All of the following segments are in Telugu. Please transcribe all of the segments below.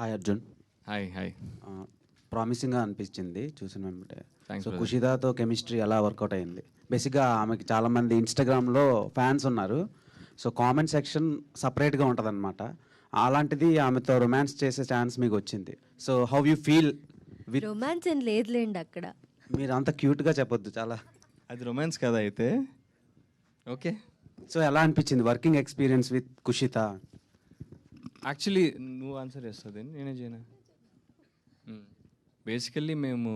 హాయ్ అర్జున్. హాయ్. ప్రామిసింగ్గా అనిపించింది చూసిన వెంబటే. Thanks so brother. కుషిదాతో కెమిస్ట్రీ ఎలా వర్కౌట్ అయింది? బేసిక్గా ఆమెకి చాలామంది ఇన్స్టాగ్రామ్లో ఫ్యాన్స్ ఉన్నారు. సో కామెంట్ సెక్షన్ సపరేట్గా ఉంటుంది. అలాంటిది ఆమెతో రొమాన్స్ చేసే ఛాన్స్ మీకు వచ్చింది. So how you feel with? Romance ఏం లేదులేండి అక్కడ. మీరు అంత క్యూట్గా చెప్పొద్దు చాలా. అది రొమాన్స్ కదా అయితే. ఓకే. సో ఎలా అనిపించింది working experience with Kushitha? Actually నువ్వు ఆన్సర్ చేస్తుంది, నేనే చేయనా? బేసికల్లీ మేము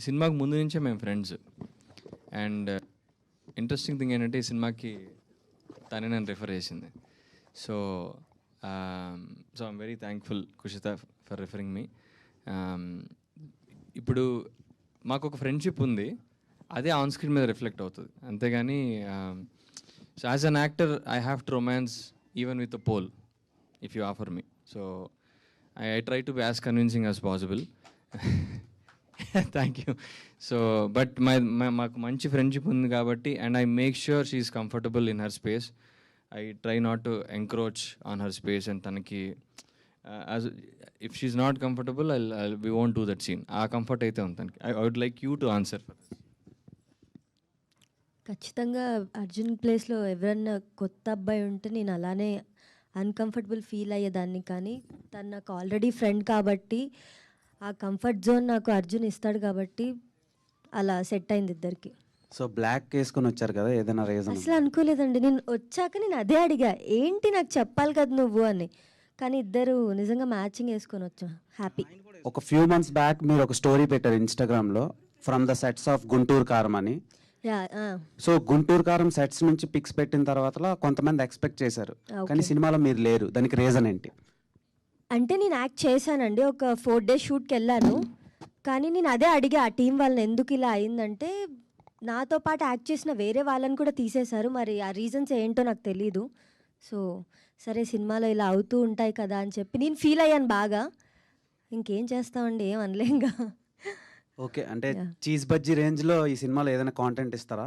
సినిమాకి ముందు నుంచే మేము ఫ్రెండ్స్. అండ్ ఇంట్రెస్టింగ్ థింగ్ ఏంటంటే ఈ సినిమాకి తనే నన్ను రిఫర్ చేసింది. So I'm very thankful Khushita for referring me. ఇప్పుడు మాకు ఒక ఫ్రెండ్షిప్ ఉంది, అదే ఆన్ స్క్రీన్ మీద రిఫ్లెక్ట్ అవుతుంది, అంతేగాని so as an actor I have to romance even with a pole if you offer me. So I try to be as convincing as possible. Thank you. So but మాకు మంచి ఫ్రెండ్షిప్ ఉంది కాబట్టి, and I make sure she is comfortable in her space. I try not to encroach on her space, and తనకి as if she is not comfortable we won't do that scene. ఆ కంఫర్ట్ అయితే ఉంది తనకి. I would like you to answer for this. ఖచ్చితంగా అర్జున్ ప్లేస్లో ఎవరన్నా కొత్త అబ్బాయి ఉంటే నేను అలానే అన్కంఫర్టబుల్ ఫీల్ అయ్యేదాన్ని. కానీ తను నాకు ఆల్రెడీ ఫ్రెండ్ కాబట్టి ఆ కంఫర్ట్ జోన్ నాకు అర్జున్ ఇస్తాడు కాబట్టి అలా సెట్ అయింది ఇద్దరికి. సో బ్లాక్ వేసుకొని వచ్చారు కదా, ఏదైనా రీజన్? అసలు అనుకోలేదండి. నేను వచ్చాక నేను అదే అడిగా, ఏంటి నాకు చెప్పాలి కదా నువ్వు అని. కానీ ఇద్దరు నిజంగా మ్యాచింగ్ వేసుకొని వచ్చాం. హ్యాపీ. ఒక ఫ్యూ మంత్స్ బ్యాక్ మీరు ఒక స్టోరీ పెట్టారు ఇన్స్టాగ్రామ్లో, from the sets of Guntur కారం అని. సో గుంటూరు కారం సెట్స్ నుంచి పిక్స్ పెట్టిన తర్వాత కొంతమంది ఎక్స్పెక్ట్ చేశారు, కానీ సినిమాలో మీరు లేరు. దానికి రీజన్ ఏంటి? అంటే నేను యాక్ట్ చేశానండి, ఒక 4 days షూట్కి వెళ్ళాను. కానీ నేను అదే అడిగా ఆ టీం వాళ్ళని, ఎందుకు ఇలా అయిందంటే నాతో పాటు యాక్ట్ చేసిన వేరే వాళ్ళని కూడా తీసేశారు. మరి ఆ రీజన్స్ ఏంటో నాకు తెలీదు. సో సరే సినిమాలో ఇలా అవుతూ ఉంటాయి కదా అని చెప్పి నేను ఫీల్ అయ్యాను బాగా. ఇంకేం చేస్తామండి, ఏం అనలేంగా. ఓకే. అంటే చీజ్ బజ్జీ రేంజ్లో ఈ సినిమాలో ఏదైనా కాంటెంట్ ఇస్తారా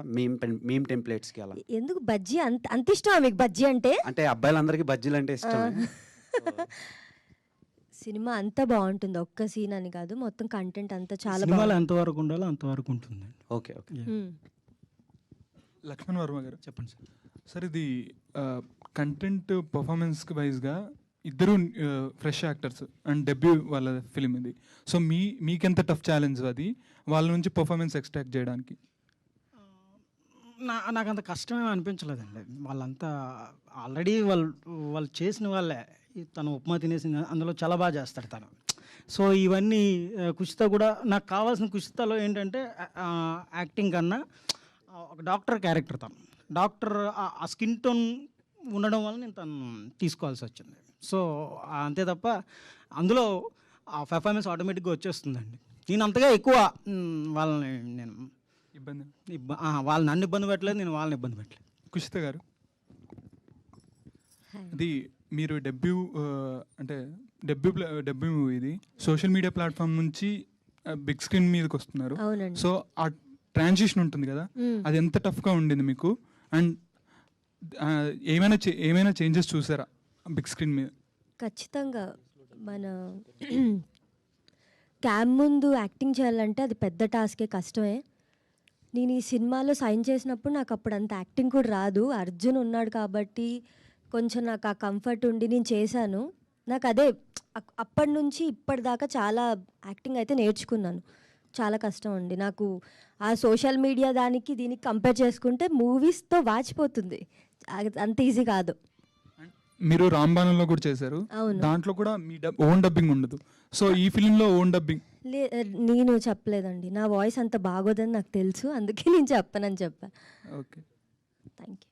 మీమ్ టెంప్లెట్స్కి? అలా ఎందుకు బజ్జీ అంత ఇష్టమా మీకు? బజ్జీ అంటే అబ్బాయిలందరికీ బజ్జీలు అంటే ఇష్టం. సినిమా అంతా బాగుంటుంది, ఒక్క సీన్ అని కాదు, మొత్తం కంటెంట్ అంతా చాలా బాగుంది. ఎంతవరకు ఉండాలో అంతవరకు ఉంటుంది. ఓకే. లక్ష్మణ్ వర్మ గారు చెప్పండి సార్. సార్ ఇది కంటెంట్ పర్ఫార్మెన్స్ వైజ్గా ఇద్దరు ఫ్రెష్ యాక్టర్స్ అండ్ డెబ్యూ వాళ్ళ ఫిలిం ఇది. సో మీకెంత టఫ్ ఛాలెంజ్ అది వాళ్ళ నుంచి పర్ఫార్మెన్స్ ఎక్స్ట్రాక్ట్ చేయడానికి? నాకు అంత కష్టమేమీ అనిపించలేదండి. వాళ్ళంతా ఆల్రెడీ వాళ్ళు చేసిన వాళ్ళే. తను ఉప్మా తినేసింది, అందులో చాలా బాగా చేస్తాడు తను. సో ఇవన్నీ కుషిత కూడా నాకు కావాల్సిన కుషితలో ఏంటంటే యాక్టింగ్ కన్నా ఒక డాక్టర్ క్యారెక్టర్. తను డాక్టర్ ఆ స్కిన్ టోన్ ఉండడం వల్ల నేను తను తీసుకోవాల్సి వచ్చింది. సో అంతే తప్ప అందులో ఆ పెర్ఫార్మెన్స్ ఆటోమేటిక్గా వచ్చేస్తుందండి. నేను అంతగా ఎక్కువ వాళ్ళని నేను వాళ్ళు నన్ను ఇబ్బంది పెట్టలేదు, నేను వాళ్ళని ఇబ్బంది పెట్టలేదు. కుషిత గారు, ఇది మీరు డెబ్యూ అంటే డెబ్యూ మూవీ ఇది సోషల్ మీడియా ప్లాట్ఫామ్ నుంచి బిగ్ స్క్రీన్ మీదకి వస్తున్నారు. సో ఆ ట్రాన్సిషన్ ఉంటుంది కదా, అది ఎంత టఫ్గా ఉండింది మీకు? అండ్ ఏమైనా చేంజెస్ చూసారా బిగ్ స్క్రీన్ మీద? ఖచ్చితంగా. మన క్యామ్ ముందు యాక్టింగ్ చేయాలంటే అది పెద్ద టాస్కే, కష్టమే. నేను ఈ సినిమాలో సైన్ చేసినప్పుడు నాకు అప్పుడు అంత యాక్టింగ్ కూడా రాదు. అర్జున్ ఉన్నాడు కాబట్టి కొంచెం నాకు ఆ కంఫర్ట్ ఉండి నేను చేశాను. నాకు అదే అప్పటి నుంచి ఇప్పటిదాకా చాలా యాక్టింగ్ అయితే నేర్చుకున్నాను. చాలా కష్టం అండి నాకు. ఆ సోషల్ మీడియా దానికి దీనికి కంపేర్ చేసుకుంటే మూవీస్తో వాచిపోతుంది, అంత ఈజీ కాదు. మీరు రాంబాణంలో కూడా చేశారు, దాంట్లో కూడా మీ ఓన్ డబ్బింగ్ ఉండదు. సో ఈ ఫిలింలో ఓన్ డబ్బింగ్ నేను చెప్పలేదండి, నా వాయిస్ అంత బాగోదని నాకు తెలుసు, అందుకే నేను చెప్పనని చెప్పా. Okay, thank you.